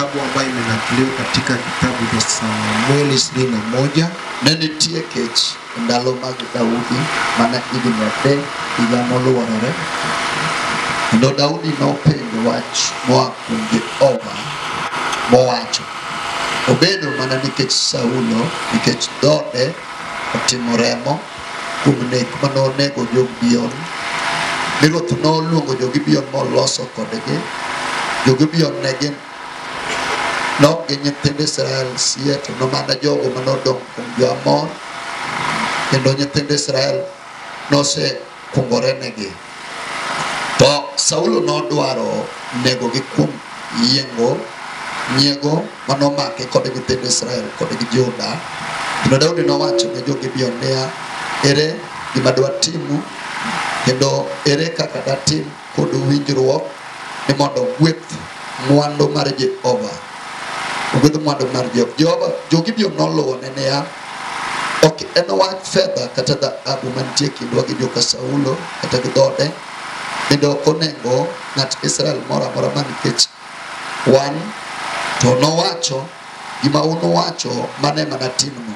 kitabu ambayo imenakiliwa katika kitabu cha Samueli 21. Nene tie kech ndalo mag Daudi mana iginade igamoluorore. Ndo Daudi nopenjo wach moa kuom Jehova mowacho. Obedo mana nikech Saulo, nikech dode otimo remo kuom nek manonego jo-Gibeon. Ruoth noluongo jo-Gibeon moloso kodgi. Jo-Gibeon ne gin nok gi nyithind Israel sie to nomana jogo manodong' kuom jo-Amor. Kendo nyithind Israel nose kungore negi. To Saulo nodwaro nego gi kuom nyiego manomake kod nyithind Israel kod gi Juda. Kendo Daudi nowacho ne jo-Gibeon niya, ere gima dwa timu kendo ere kaka datim kod winjruok ni mondo gweth mwandu mar Jehova. Ogwedh mwandu mar Jehova. Jo-Gibeon noluwo ne niya, ok en wach fedha kata dhahabu mantie kindwa gi joka Saulo kata gi dhode. Bende ok onego ng'at Israel moro amora ma nikech wan to nowacho gima unowacho mane mana timno.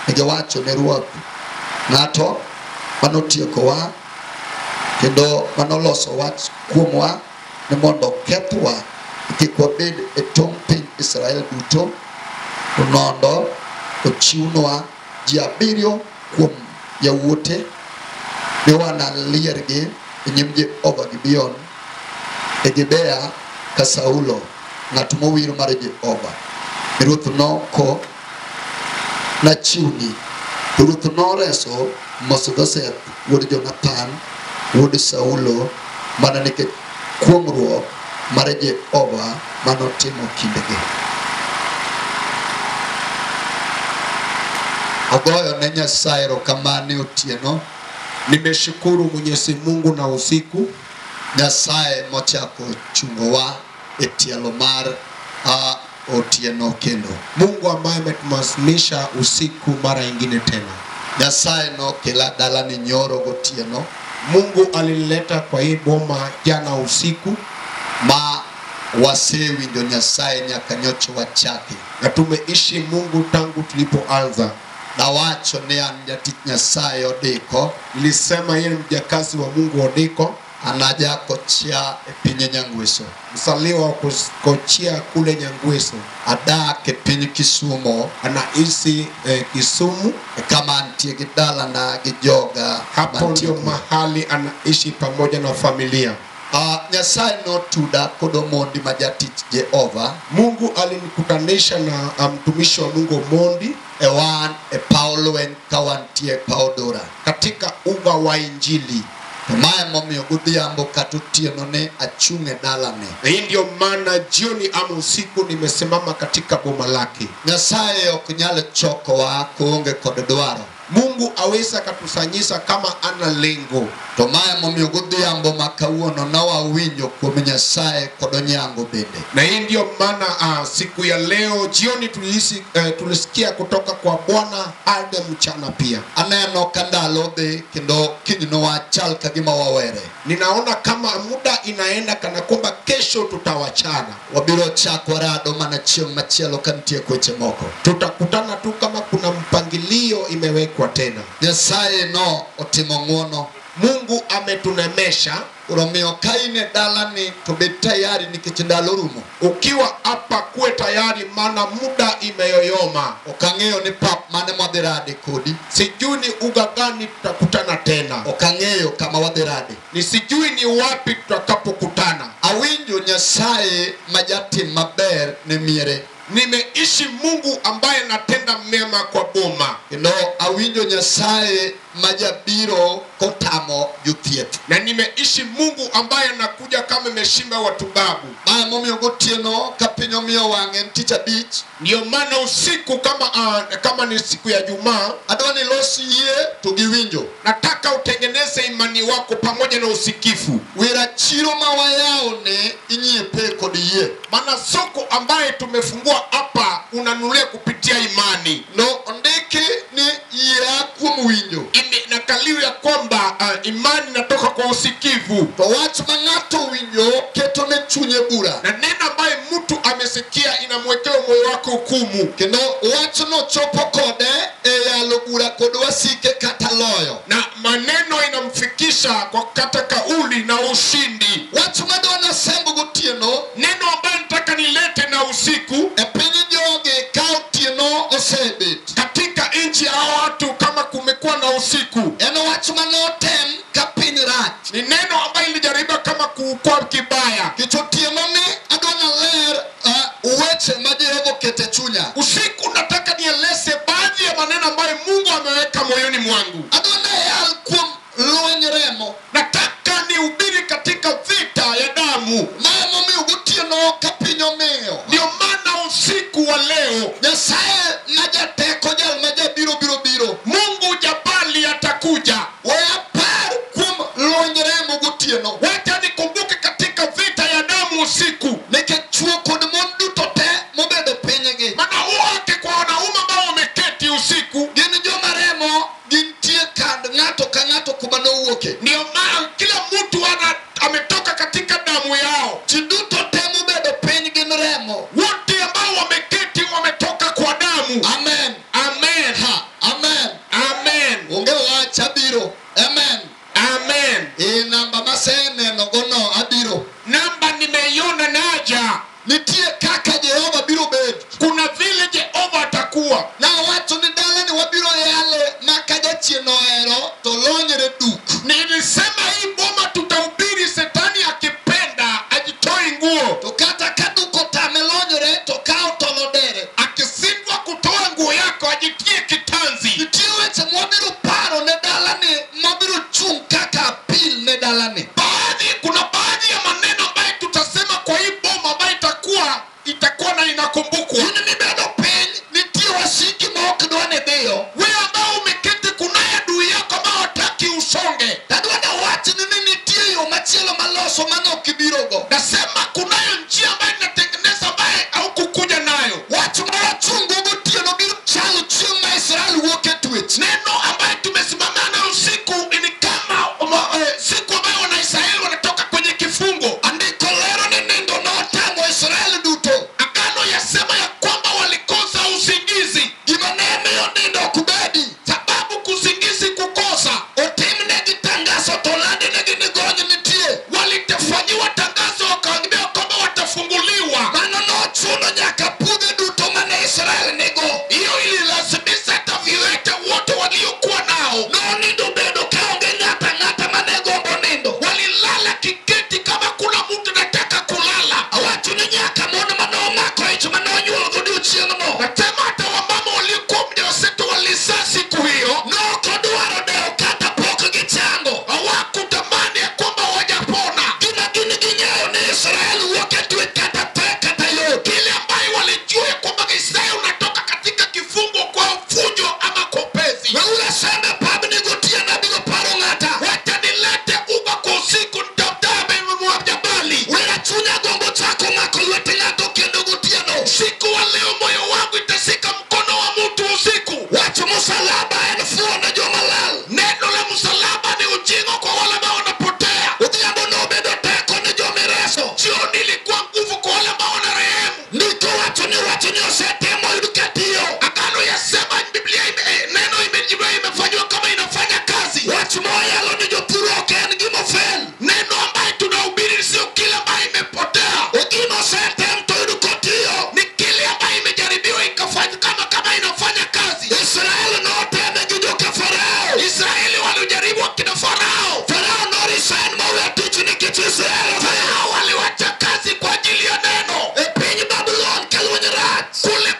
Negiwacho ne ruoth, ng'ato manotiekowa kendo manoloso wach kuomwa ni mondo kethwa kik wabed e tong' piny Israel duto. To nondo ochiwnwa ji 7 kuom yawuote ni wanaliergi e nyim Jehova Gibeon e Gibea ka Saulo ng'at mowir mar Jehova. Ruoth noko na chiwni. Ruoth noreso Mephibosheth wuod Jonathan wuod Saulo mana nikech kuomruok mar Jehova manotimo kindegi. Ogoyo ne Nyasaye erokamano otieno. Nimeshukuru Mwenyezi Mungu na usiku. Nyasaye mochako chungowa e tielo mar otieno kendo. Mungu ambaye ametumazimisha usiku mara nyingine tena. Nyasaye nokela dalani nyoro gotieno. Mungu alileta kwa hii boma jana usiku. Ma wasewinjo Nyasaye nyaka nyocho wachaki. Na tumeishi Mungu tangu tulipoanza. Na wacho ni an jatich Nyasaye Odiko. Nilisema yeye mjakazi wa Mungu Odiko. Anaja kochia e pinye Nyangweso. Msaliwa kochia kule Nyangweso. Adak e pinye Kisumu. Anaishi Kisumu. Kama antie gidala na gijoga. Hapo ndio mahali anaishi pamoja na familia. Nyasaye no tuda kodomondi majatich Jehova. Mungu alinikutanisha na mtumishi wa Mungu Mondi. Ewan e Paulo en kawantie Paudora. Katika uga wa Injili. Mae momiyo godhiambo kata otieno ne achung'e dalane. Na hii ndio maana jioni ama usiku nimesimama katika boma lake. Nyasaye ok nyal chokowa koonge kod dwaro. Mungu aweza katusanyisa kama ana lengo. To mae momiyo godhiambo ma kawuono nawawinjo kuom Nyasaye kod onyango bende. Na hii ndio maana siku ya leo jioni tulisikia kutoka kwa Bwana hadi mchana pia. Aneno ka ndalo dhi kendo kinyno wachal ka gima wawere. Ninaona kama muda inaenda kana kwamba kesho tutawachana. Wabiro chako rado mana chieng' machielo ka nitie kweche moko. Tutakutana tu kama kuna mpangilio imewekwa tena. Nyasaye no otimo ng'wono. Mungu ametunemesha. Uromiyo kaine dalani to bed tayari nikech ndalo rumo. Ukiwa hapa kuwe tayari maana muda imeyoyoma. Okang'eyo ni pap mane mwadhirade kodi. Sijui ni uga gani tutakutana tena. Okang'eyo kama wadhirade. Ni sijui ni wapi tutakapokutana. Awinjo Nyasaye majatim maber ne miere. Nimeishi Mungu ambaye natenda mema kwa boma. Kendo awinjo Nyasaye majabiro kotamo juthieth. Na nimeishi Mungu ambaye anakuja kama ameshimba watu babu. Mae momiyo gotieno ka piny omiyo wang'e tich abich. Ndio maana usiku kama ni siku ya Jumaa, adwa ni losi yie to gi winjo. Nataka utengeneze imani wako pamoja na usikifu. Wira chiro ma wayaone inyiepe kod yie. Maana soko ambaye tumefungua hapa unanunulia kupitia imani. No ondiki ni yie kuom winjo. Na iangaliwe ya kwamba imani inatoka kwa usikivu. To wach mangato winjo keto ne chunye bura. Na neno ambaye mtu amesikia inamwekea moyo wako hukumu. Kendo wach no chopo kode yalo bura kod wasike kata loyo. Na maneno inamfikisha kwa kata kauli na ushindi. Wach madona sembo gotieno, neno ambaye nataka nilete na usiku, epinyi joge kautieno osebet. Katika nchi ya watu kama kumekuwa na usiku. Eno wach manotem kapiny rach. Ni neno ambaye ilijaribu kama kukua kibaya. Kichotieno ni adona ler uweche majehovo kete chunya. Usiku nataka nieleze baadhi ya maneno ambayo Mungu ameweka moyoni mwangu. Adona yal kum lueny remo. Nataka nihubiri katika vita ya damu. Mamo mi ugutieno kapinyo meo. Ndio maana usiku wa leo Nyasaye majateko jal majabiro biro. Mungu jabali atakuja. Wapar kum lueny remo gutieno. Wacha nikumbuke katika vita ya damu usiku. Nekechuo kod mon duto te mobedo pinygi. Maana wake kwa wanaume ambao wameketi usiku. Gin joma remo gintie kad ng'ato ka ng'ato kuma nowuoke. Ndio maana kila mtu ametoka katika damu yao. Chiduto te mobedo piny gin remo. Wote ambao wameketi wametoka kwa damu. Amen. Amen. Amen. Amen. Onge wach abiro. Amen. Amen. Namba maseneno gono abiro. Namba nimeiona naja. Nitie kaka Jehova biro bed. Kuna vile Jehova atakuwa. Na wacho ni dala ni wabiro yale makaja chieno ero to lonyere duk. Nilisema hii boma tutahubiri shetani akipenda ajitoe nguo. To kata kaduko tame lonyere to kao tolodere. Akisindwa kutoa nguo yako ajitie kitanzi. Nitie weche mwabiro paro ne dala ni mwabiro chung kaka apil ne dala ni. Kuna baadhi ya maneno ambayo tutasema kwa hii boma ambayo itakuwa na inakumbukwa. Yuni nibedo pen nitie wasiki maokidwane deyo. Wewe ambao umeketi kunaye adui yako ambao hataki usonge. Tadwana wachi nini nitie yo machielo maloso mano kibirogo. Nasema kunayo njia ambayo inatengeneza ambaye au kukuja nayo. Wachi mawachungu gutieno biro chalo chieng ma Israel woke twitch. Neno ambayo tumesimama na usiku ni kama siku ambayo Wanaisraeli wanatoka kwenye kifungo. Andiko lero ni nindo no tamo Israel duto. Agano yasema ya kwamba walikosa usingizi. Gimaneme yo nindo kubedi. Sababu kusingizi kukosa. Otimne gitangazo tolande negi nigonyi nitie. Walitafanyiwa tangazo wakaambia kwamba watafunguliwa. Mano no chuno nyaka pudhe duto mane Israel nigo. Hiyo ililazimisha hata viwete wote waliokuwa nao. No nindo bedo kaonge ng'ata mane gombo nindo. Walilala kiketi kama kuna mtu anataka kulala. Awacho ni nyaka mono mano mako hicho mano nyuol godu chieng mo. Nasema hata wamama waliokuwa mjawazito walizaa siku hiyo. No kodwaro deo kata pok gichango. Hawakutamani ya kwamba wajapona. Gini ginyayo ni Israel woke twe kata pe kata yo. Kile ambayo walijua ya kwamba Israeli unatoka katika kifungo kwa fujo ama kopezi. Weula sembe pabni gotia na bigo paro ng'ata. Wacha nilete uba kwa usiku nitatabe mwabjabali. Wera chunya gombo chako mako lwete ng'ato kendo gotieno. Siku wa leo moyo wangu itasika mkono wa mtu usiku. Wacho musalaba en fuo na joma lal. Neno la msalaba ni ujinga kwa wale ambao wanapotea. Odhiambo no bedo teko ni jomireso. Jioni ilikuwa nguvu kwa wale ambao wanarehemu. Ndiko wacho ni osetemo yud katiyo. Agano yasema Biblia neno imefanywa kama inafanya kazi. Wach moyalo ni jopuro ok en gimo fel. Neno ambaye tunahubiri sio kila ambaye imepotea. Ogimo setem to yud kotiyo. Ni kile ambaye imejaribiwa ikafanya kama inafanya kazi. Israel no teme gi joka Farao. Israeli walijaribu wakina Farao. Farao no resign mowe tich nikech Israel. Farao waliwacha kazi kwa ajili ya neno. E piny Babylon kaluony rach. Kule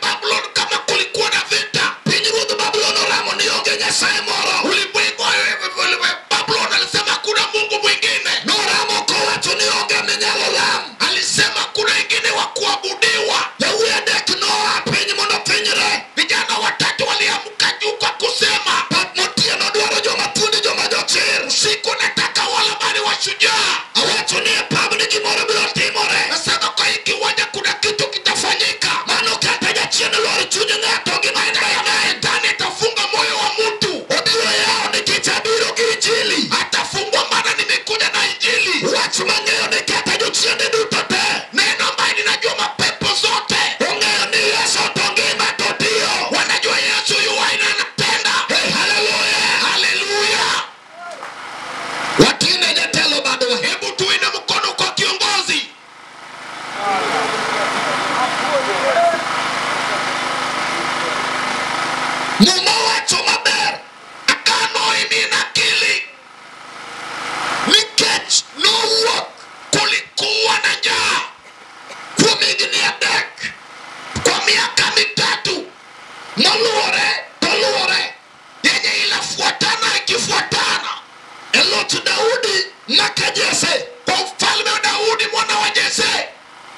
Mumo wacho maber akano imina akili nikech nowuok kulikuwa na njaa kwa migni adek kwa miaka mitatu toluore yenye ilafuatana ikifuatana Elotu Daudi nyaka Jese kwa ufalme wa Daudi mwana wa Jese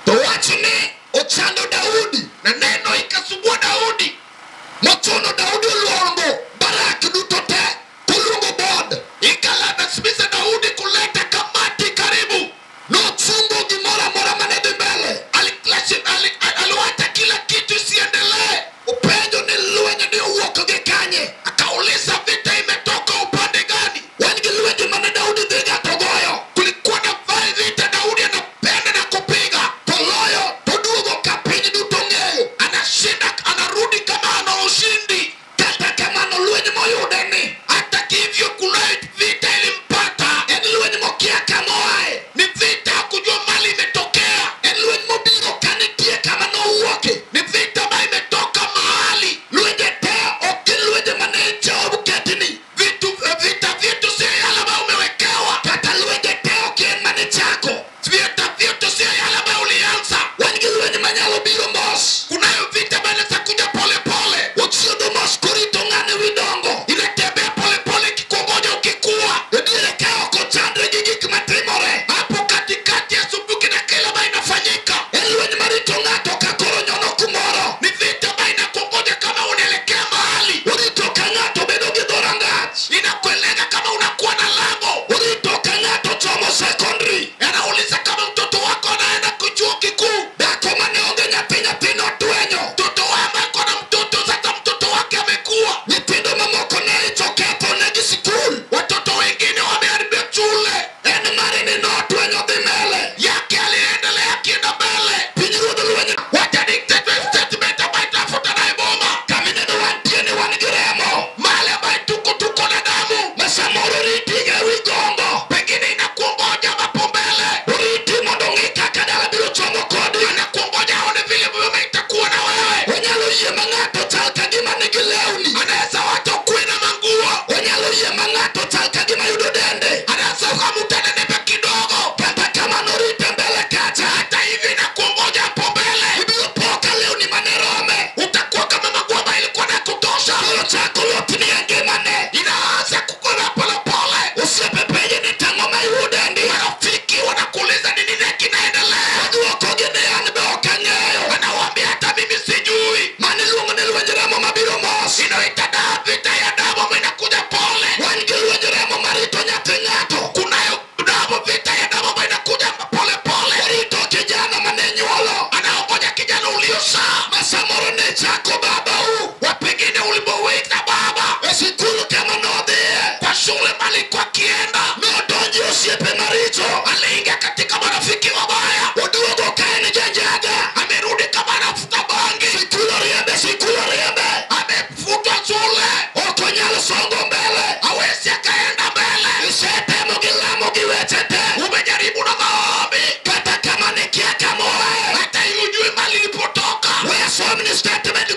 to wachni ochando Daudi na neno ikasubua Daudi mochono Daudi luongo Barak duto te kulungo bod ikalabisha Daudi kuleta kamati karibu no chungo gimora mora manede mbele aliwata kila kitu siendelee upenjo ni luenye ni uwoko gekanye akauliza vita imetoka upande gani wengi luenye mane Daudi dhiga togoyo kulikuwa na vita Daudi anapenda na kupiga toloyo todugo kapinyi duto ngeyo anashinda anarudi kama ana ushindi kata kama ana luenye moyudeni hata kivyo kulait vita ilimpata eni luenye mokia kamoae ni vita kujua mali imetokea eni luenye mobiro kanitie kama no uwake ni vita ba imetoka mahali luenye tea oki luenye maneja obuketini vita vitu siya yala ba umewekewa kata luenye tea oki en manechako vita vitu siya yala ba ulianza wengi luenye manyalo biro mos kunayo vita ba nesa kuja pole pole uchiudo mos kurito ngane widongo inatebea pole pole kikongoja ukikuwa edire keo kochandre gigik matimore hapo katikati ya subuki na kila ba inafanyika luenye marito ngato kakoro nyono kumoro ni vita ba inakongoja kama unelekea mahali uritoka ngato bedo gidorangach inakuelega kama unakuwa na lango uritoka ngato chomo secondary anauliza kama mtoto wako anaenda kuchuo kikuu dako maneonge nyapino tuenyo mtoto wama kona mtoto sasa mtoto wake amekuwa nitindo mamoko na ichokepo negi sikul watoto wengine wameharibia chule eni marini no tuenyo dhimele yake aliendelea kienda mbele pinyirudu luenye watadiktetwe statement ambayo tafuta na iboma kamine no wantieni wanigiremo male ambayo tuko na damu masamoro ritige wigongo pengine inakuongoja mapombele uriti mondongika kadala bilo chomo kodi anakuongoja one vile vile itakuwa na wewe onyalo iye mangato chalka gima nigileuni anaweza wato kuina manguo onyalo iye mangato chalka gima yudo dende anaweza ukamutane nebe kidogo kata kama norite mbele kacha hata hivi inakuongoja hapo mbele ibilo poka leo ni manerome utakuwa kama magwaba ilikuwa na kutosha kolo chako loti ni yangemane inaanza kukona pole pole usipepeje ni tangoma yudendi marafiki wanakuuliza nini neki naendelea wajua kogene yani beoka ngeyo wanawambia hata mimi sijui mani lungo niluenjeremo mabiro mosi inoita vita ya damu inakuja pole wangi luenjeremo marito nyatingato kunayo damu vita ya damu inakuja pole pole warito kijana manenyolo anaongoja kijana uliosa masamoro ne chako baba wapengine ulibowita baba esikulu kama nodhie kwa shule mali kwa kienda nodonji usiepe maricho aliingia katika marafiki wabaya uduogo kaini jenjaga amerudi kama anafuta bangi sikulu riembe amefutwa shule okonyalo songo mbele awesi akaenda mbele isete mugilamo giwechete umejaribu na maombi kata kama nikia kamoe hata yujui mali lipotoka weasomni statement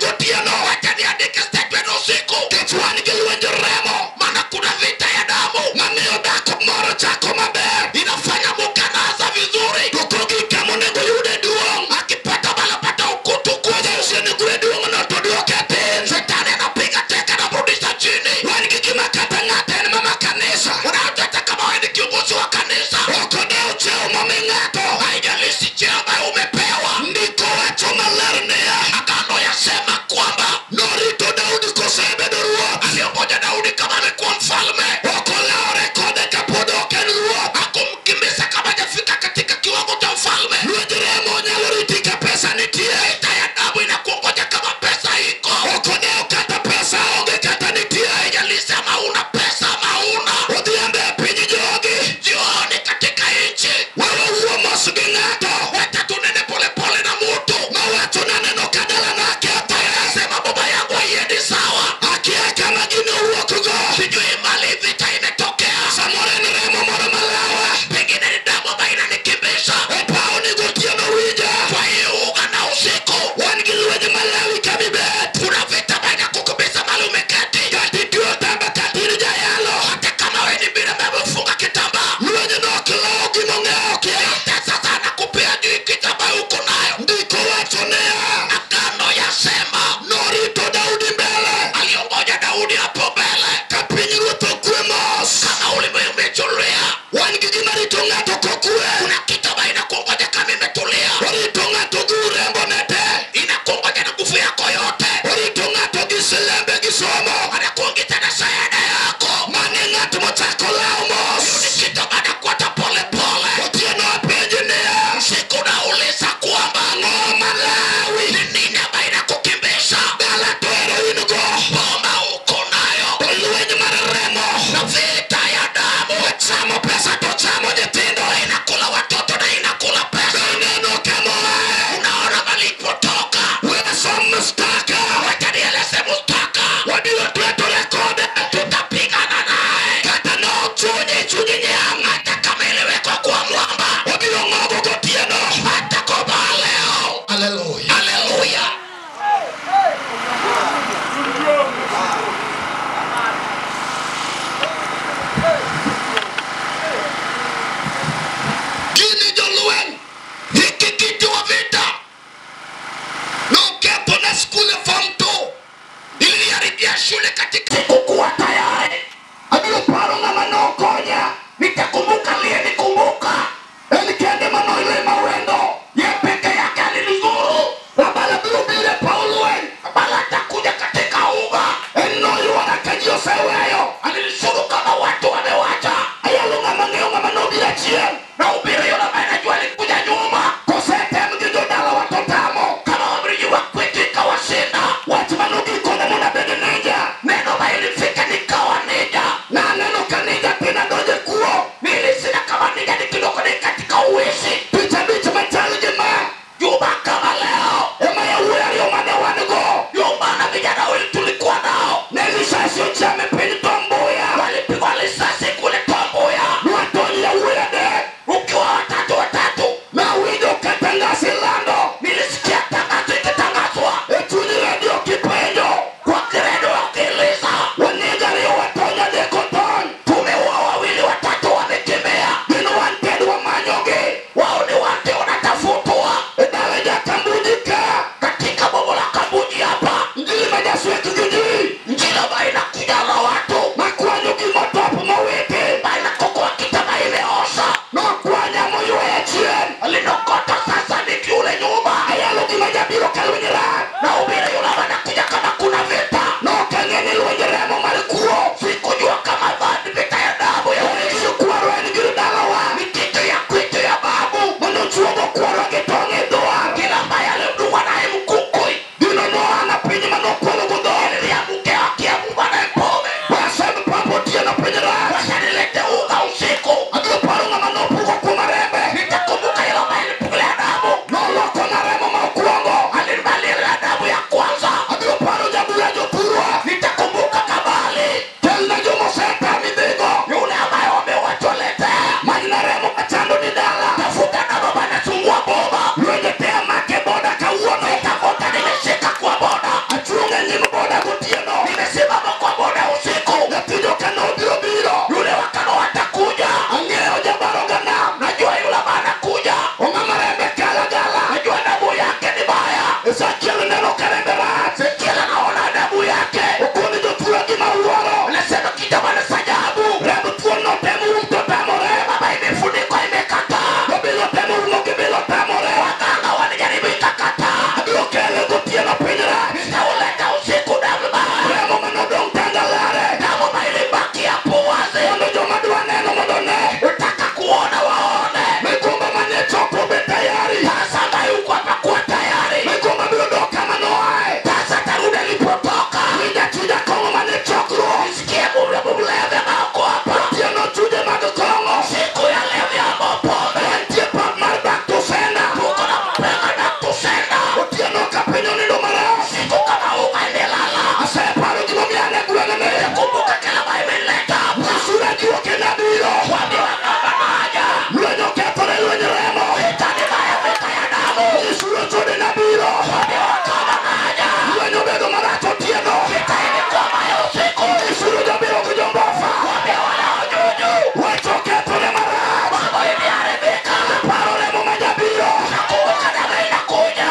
Ezekiel neno karembera. Ezekiel anaona damu yake. Ukuni jotura gima uoro. Nasema kijama na sajabu. Rebu tuono temu mto tamore. Baba imefunikwa imekata. Bilo temu umoge bilo tamore. Wakanga wanijaribu ikakata. Bilokele kutia na penyera. Itauleta usiku damu. Remo manodong tangalare. Damu mailibaki ya puwazi. Wando jomadua neno modone. Utaka kuona waone. Mikumba manechoko betayari. Tasa mayukwa pakuwa tayari. Mikumba bilodoka manoae. Tasa tarude lipotoka. Nija chuja kongo manechokro. Isikie mure mubuleve mako hapa. Tia no chuje magokongo. Siku ya leo ya mopome. Entie pap marbak tusena. Tuko na mpenga na tusena. Utia no kapinyo ni numara. Siku kama uka imelala. Asaya paro jimomiane kuwengene. Kumbuka kila maimeleta. Nasura jiwa kena biro. Wami wakaba maja. Mwenyo ketore mwenye remo. Itani maya vita ya damu. Nisuro chode na biro. Wami wakaba maja. Mwenyo bedo marato tieno. Vita ini kwa maya usiku. Nisuro jambiro kujombofa. Wami wala ojuju. Wecho ketore marato. Mambo ini haribika. Paro remo majabiro. Nakumbuka damu inakuja.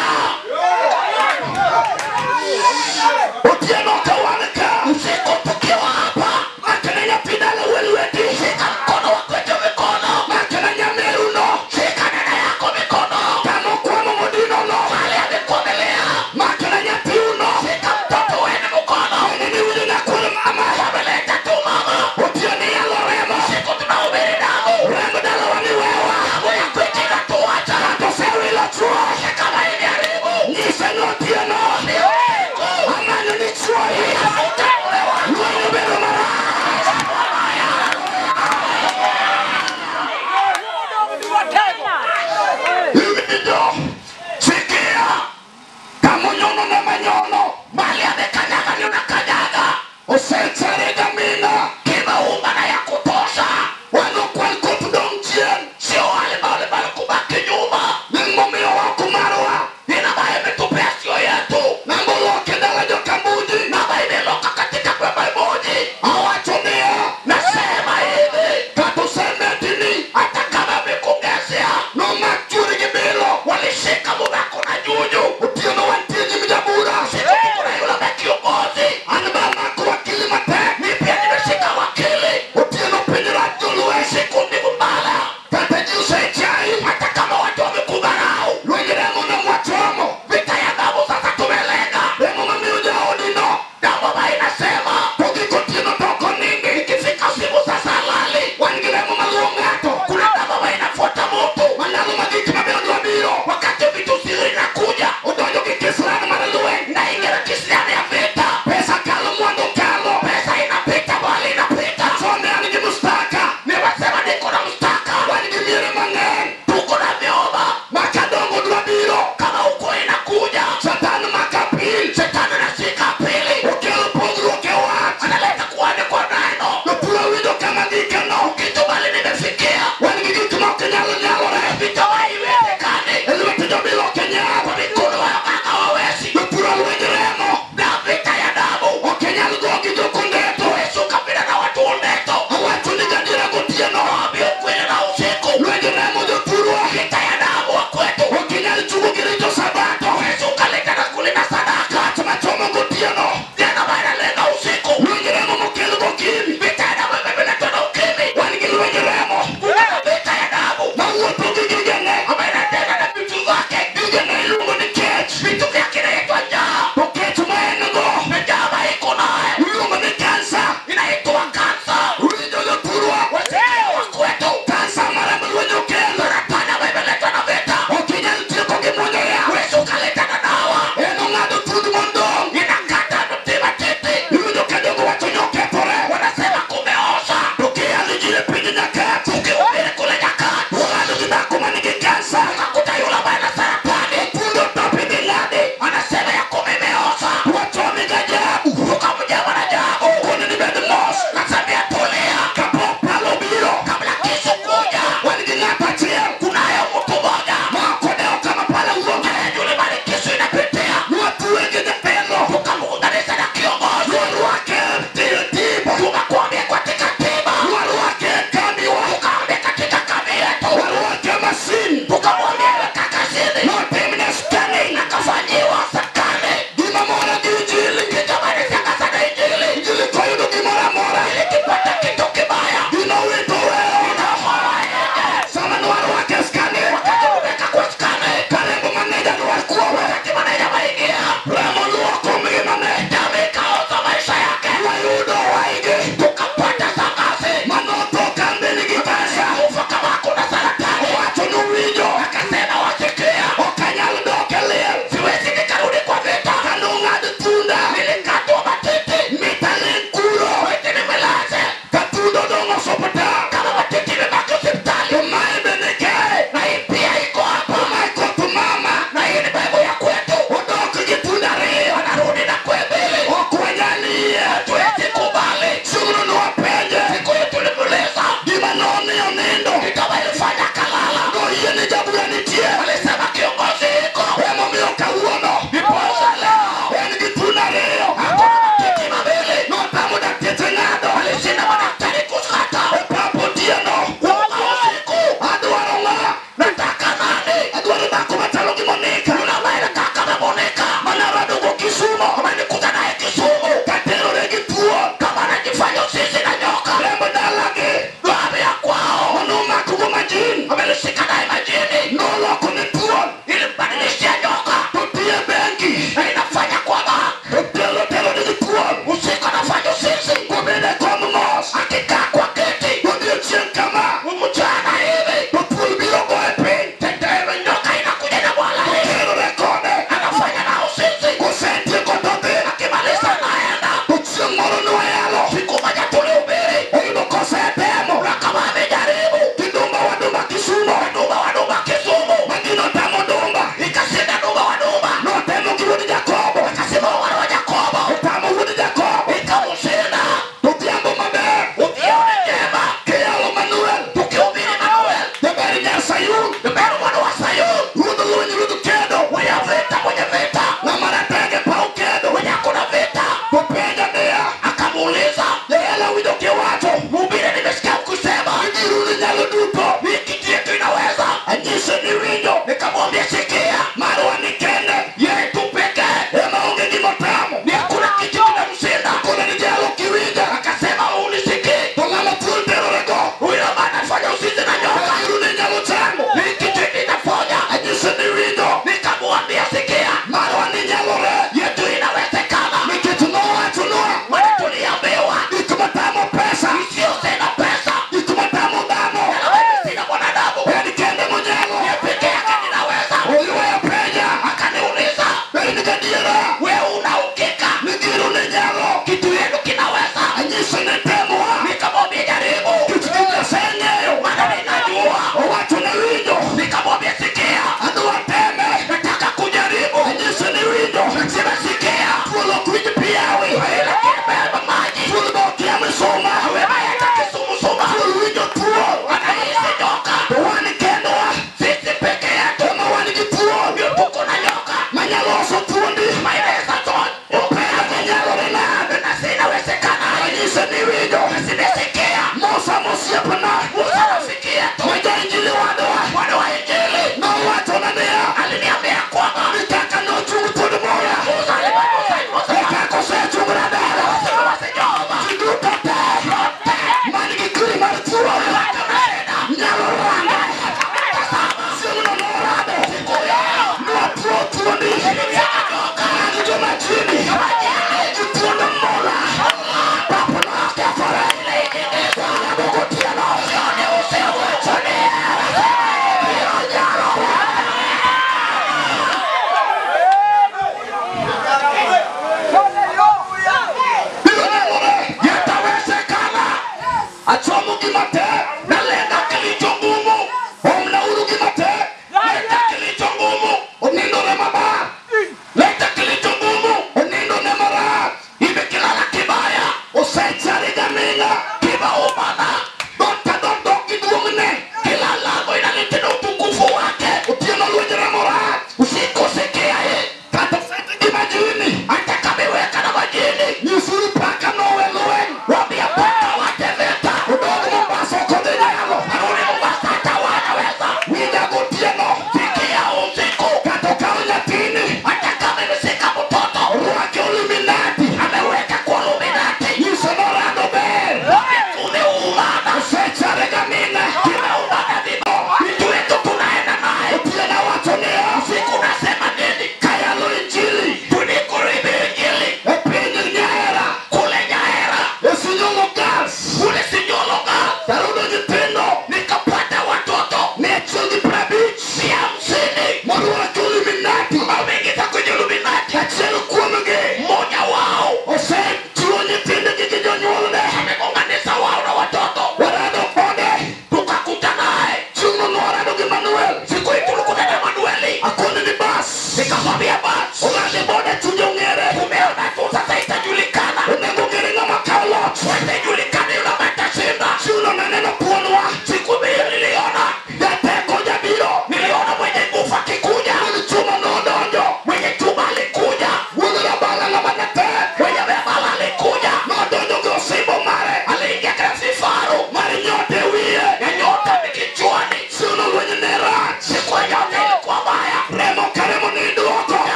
Utieno kawanika. Usiku tukiwa hapa. Makananya pidale weliweti. Shika mkono wa kwetu mikono. Makananya meruno. Shika nena yako mikono. Tano kwa momodino no. Wale amekuomelea. Makananya piuno. Shika mtoto wene mkono. Nini uje na kule mama. Wameleta tu mama. Utioni ya loremo. Siku tunahubiri damu. Remo dala waniwewa. Damu ya kwetu inatuacha. Kato sewi la chua. Shika maini haribu. Nise no tieno. Amanyo ni chua hii. Mwenye bero mara. Liminyo. Sikia. Kamunyono na manyono. Mali amekanyaga ni unakanyaga. Usensere gamina. Kima unga na ya kutosha. Wano kwa likutu dongchien. Sio wale bale kubaki nyuma. Ningomio wa kumarwa. Inaba imetupea sio yetu. Nambolo kendala jo kambuji. Naba imeloka katika kwa maimuji. Awachomea. Nasema hivi. Katuseme dini. Hata kama mekungezea. No machuri gibilo. Walishika mubako na juju. Utiano wantini mjabura. Siku kuna yula mekiongozi. Anaba mako wakili matek.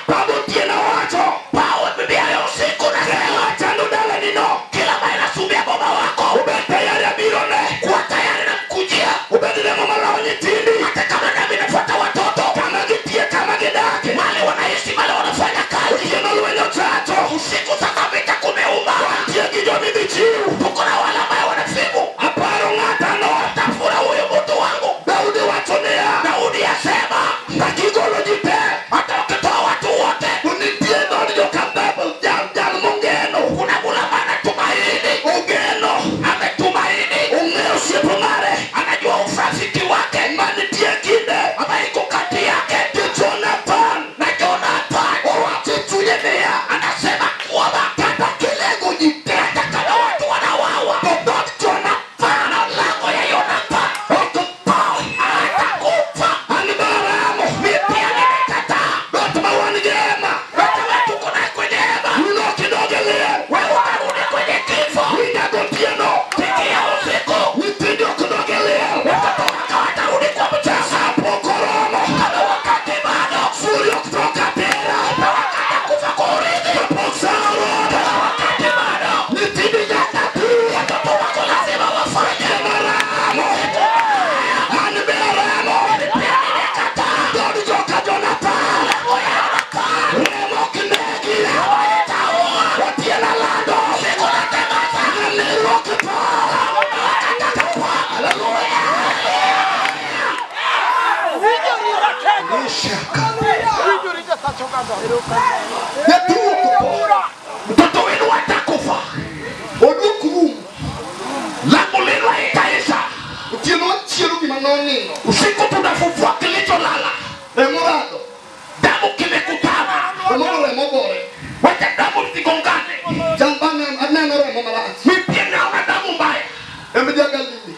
Babu tiena wacho. Pawe bibia ya usiku na sema. Chando dala nino. Kila maina subia baba wako. Ubedi tayari ya birone. Kuwa tayari na mkujia. Ubedi na mama lao nyitindi. Hata kama nami nafuata watoto. Kama gitie kama gidake. Mali wanaishi mali wanafanya kazi. Ukiena luenyo chacho. Usiku sasa vita kumeuma. Wantia gijo mibichiu. Tuko na wala maya wanafimu. Aparo ngatano. Tafura huyo mtu wangu. Daudi watonea. Daudi asema. Takigolo jite. Hata wakitoa watu wote. Unitie nodi yo kababu. Jal mungeno. Kuna mula mana tumaini. Ugeno. Ametumaini. Ungeo sipo mare. Anajua ufrafiki wake. Mani tie kinde. Amaiko kati yake. Jonathan. Na Jonathan. Uwati tuyemea. Anasema kuwa bakata kilego jite. Hata kama watu wanawawa. Bobot Jonathan. Na lango ya Jonathan. Okupao. Atakufa. Anibaramu. Mipia nimekata. Batma wanigema. Bata wetu kuna kwenyema. Uno kidogelia. Wewe utarudi kwenye kifo. Winago piano. Tikia usiku. Nitidio kidogelia. Watoto waka watarudi kwa mchasa. Pokoromo. Kama wakati bado. Furio kutoka tera. Na wakati kufa kurithi. Poksaro. Kama wakati bado. Nitidi ya tatu. Watoto wako lazima wafanye maramu. Anibaramu. Mipia nimekata. Dodi joka Jonathan. Lango ya Jonathan. Remo kinegi. Hawa itaua. Watia na lando. Siku na temasa. Aniroke pa. Wakataka kwa. Hallelujah. Mtoto wenu watakufa. Odukurumu. Lango lenu haitaisha. Utieno chiero gimanonino. Usiku tunafufua kilicholala. Remorado. Damu kimekutana. Remoro remobore. Wacha damu zigongane. Jambane anena remo malasi. Mipia naona damu mbaya. Embedia Galili.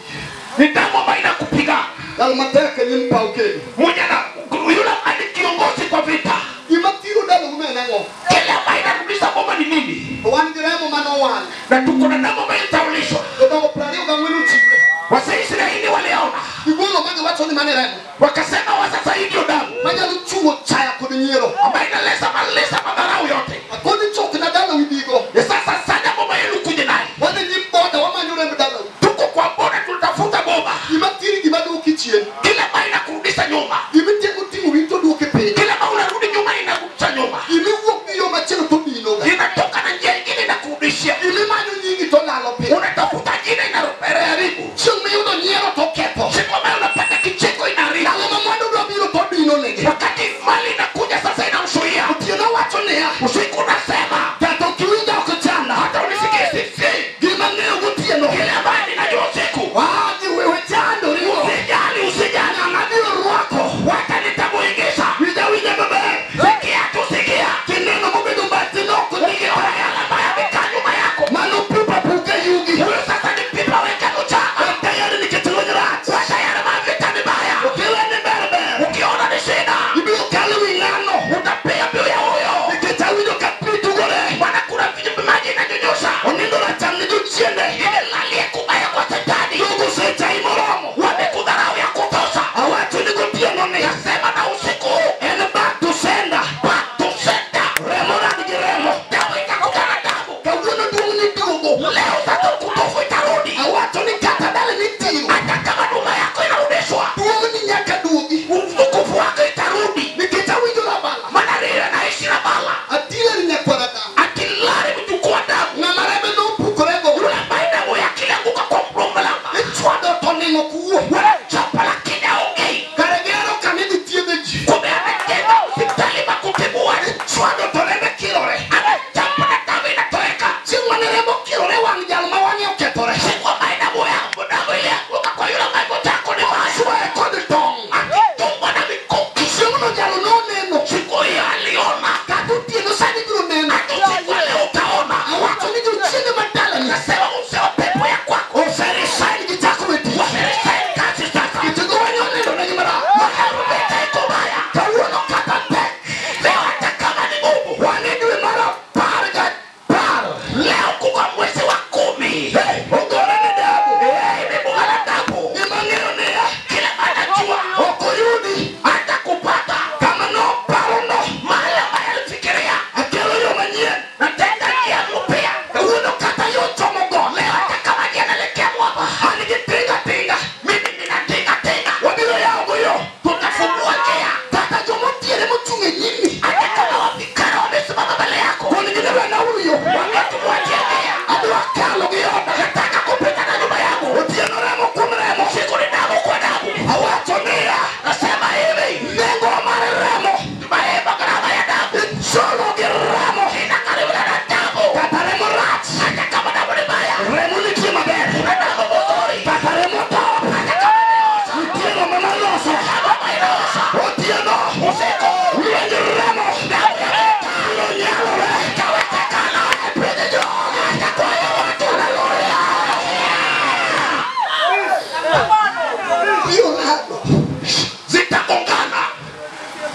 Ni damu ambayo inakupiga. Dalmateke nimpa ukeli. Mwenye na yule ani kiongozi kwa vita. Imatiro dalo umenango. Kile ambayo inarudisha bomba ni nini? Wandiremo manowan. Na tuko na damu ambayo itaulishwa. Dodo plario gamwenu chiwe. Waisraeli waliona. Igulo mage wacho ni maneremo. Wakasema wa sasa hii ndio damu Maja luchuo chaya kudinyero. ambayo inaleta madharau yote. Akodi chok na dalo widigo. Ya sasa sana bomba yenu kuje naye. Wale nyimboda wamanyure mdalo. Tuko kwa boda tunatafuta bomba. Imatiri gibado ukichien. Kile ambayo inakurudisha nyuma. Imitie kutimu wito duke pe. Kile ambayo unarudi nyuma inakurudisha nyuma. Imi wok biyo machelo to binoga. Inatoka na njia nyingine inakurudishia. Imi manyo nyingi to lalo pe. Unatafuta jina inaharibu. Chumi uno nyero to kepo. Siku ambayo unapata kicheko inaharibu. Dalo mamwado do biro to bino nege. Wakati mali inakuja sasa inamshuia. Utieno wacho nea. Usiku unasema. Tato kiwinja okachana. Hata unisikie sisi. Gima ngeo gutieno. Kile ambayo ninajua usiku. Waji wewe chando riwo. Usijali. Angadio ruako. Wacha nitamuingisha. Wija bebe. Sikia tu sikia. Kineno mubedo batinoko. Ukiona yale ambayo yamekaa nyuma yako. Mano pipa puke yugi. Huyo sasa ni pipa weka nuchama. Tayari nikitulonyerat. Wacha yale mavita mibaya. Ukiwa ni berbe. Ukiona ni shida. Ibio kali wingano. Utapea biu ya huyo. Nikitawido kapi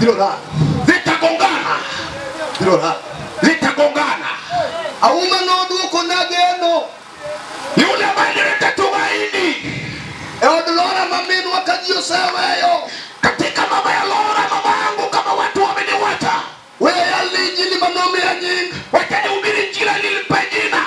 Vitagongana. Vitagongana. Auma no duko na geno. Yule ameleta tumaini. Eodolora mamenu wakajio saweyo. Katika mama ya Lora, mama yangu, kama watu wameniwacha. Wewe alijili manome ya nyingi. Wacha nihubiri jina nilipe jina.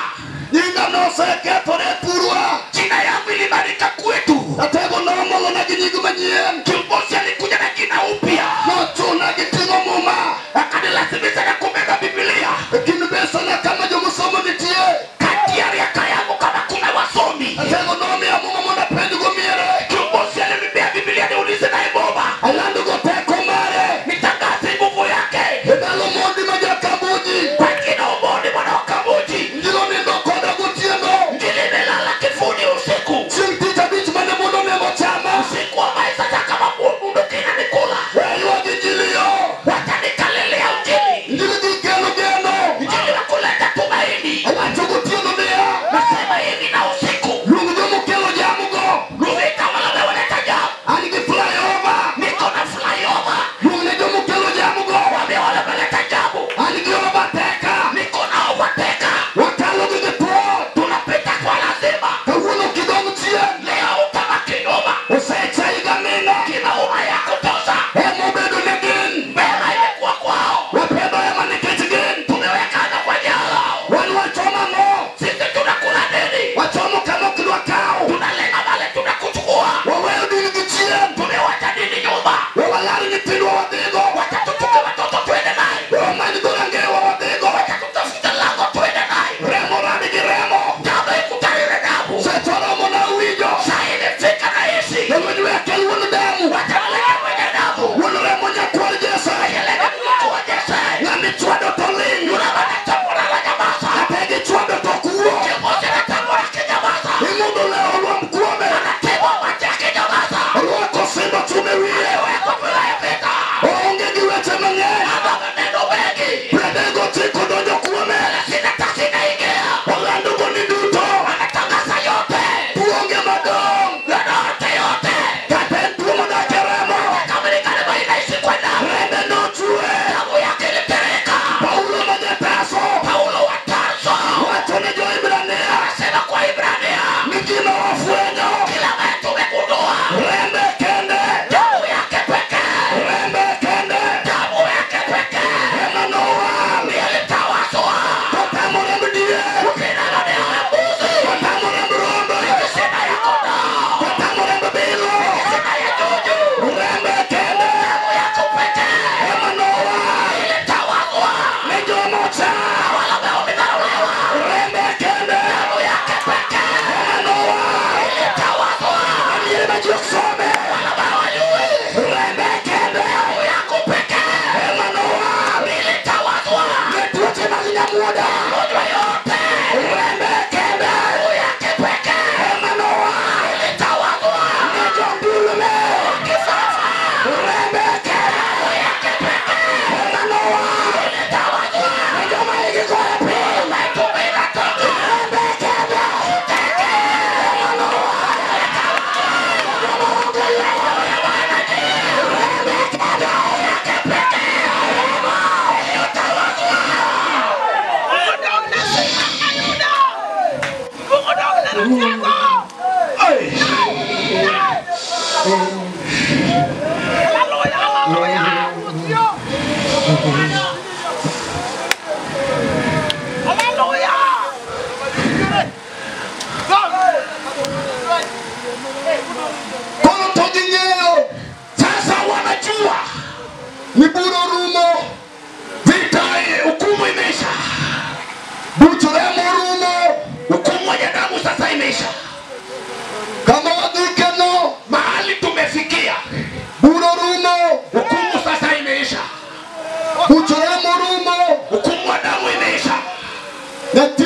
Nyinga no seke tore purwa. Jina yangu ilibarika kwetu. Atego no molo na ginyigu manyien. Kiongozi alikuja na jina upya. No tuna gitingo muma. Akanilazimisha na kubeba Biblia. Kinu besa na kama jo musomo nitie. Kati ya riaka yangu kama kuna wasomi. Atego no mi amuma mona pendi gomiere. Kiongozi alinibebea Biblia niulize na Eboba. Alando go teko mare. Nitangaze nguvu yake. Edalo mondi maja kabuji. Kwa jina Omondi mwana wa Kabuji. Ndilo nindo koda gutieno. Nilimelala kifuni usiku. Chintita bichi mane mundo memo chama. Usiku wa maisha kama mundo kina nikula. Wewe wagijilio. Wacha nikalelea ujili. Ndilo digelo geno. Ujili wa kuleta tumaini. Alacho gutieno dea. Nasema hivi na usiku. Lungu jomu kelo jamugo. Ruvita wala mewaleta jamu. Aligi fly over. Niko na flyover. Lungu ne jomu kelo jamugo. Wame wala meleta jamu. Aligi overteka. Niko na overteka. Wakalo gige tuo. Tunapita kwa lazima. Kawuno kidogo chien. Leo utama kinoma. Usecha igamina. Kina uma ya kutoza. Hemo bedo negin. Bema imekuwa kwao. Wapeba ema nikechigin. Tumewekana kwa jalao. Wanu wachoma mo. Sisi tunakula nini? Wachomo kama kilwa kao. Tunalenga wale tunakuchukua. Waweyo diligi chien. Tumewacha nini nyumba? Wawalari nipindwa wadigo. Wacha tutuke watoto twende naye. Wamani dorangewa wadigo. Wacha tutafute lango twende naye. Remo rani giremo. Damu ikutarire damu. Setoromo na uwijo. Saa imefika na hisi. Yalwenyu ya kelu wunu damu. Wacha naleta mwenye damu. Wunu remo nyakuari jesa. Yelele mkuwa jese. Ngami chwado toling. Yuna wanatambula la nyamasa. Apegi chwado tokuo. Kiongozi anatambula kinyamasa. Imundo leo luwa mkuome. Anatebwa wacha kinyamasa. Luwa kosimba tumewie. Weko bila ya vita. Onge giweche mange. Ama maneno mengi. Predego tiko donjo kuome. Sina kasi na ingia. Orlando goni duto. Anatangaza yote. Tuonge madong. Yote yote. Katen tumo na keremo. Kamalikana baina isi kwenda. Rebe no chue. Damu yake ilipeleka. Paulo majetaso. Paulo wa Tarso. Watone jo Ibrania. Anasema kwa Ibrania. Mikino wafuenyo. Kila mtu tumegundua. Rembe kende. Damu yake pekee. Rembe kende. Damu yake pekee. Emanoa. Ndiye alitawazwa. Kotamo rembe die. Ukina nani ya mbuzi. Kotamo rembe rombe. Kisima ya kondoo. Kotamo rembe bilo. Kisima ya juju. Rembe kende. Damu yake pekee. Emanoa. Ilitawazwa. Mejo mocha. Wala wamedharauliwa. Rembe kende. Damu yake pekee. Emanoa. Ilitawazwa. Amire mejo some. Wala hawajui. Rembe kende. Damu yako pekee. Emanoa. Ilitawazwa. Metuote malinya muda. Magonjwa yote. Rembe kende. Damu yake pekee. Emanoa. Ilitawazwa. Mejo ndulume. Kifafa. Rembe kende. Damu yake pekee. Emanoa. Ilitawazwa. Mejo maigi koepi. Umetumika toka. Rembe kende. Kono tojingeo. Sasa wanajua Ni buro rumo. vita, hukumu imeisha. Buchuremo rumo. Hukumu ya damu sasa imeisha. Kama wadhikeno. Mahali tumefikia, Buro rumo. hukumu sasa imeisha. Buchuremo rumo. Hukumu wa damu imeisha. Nati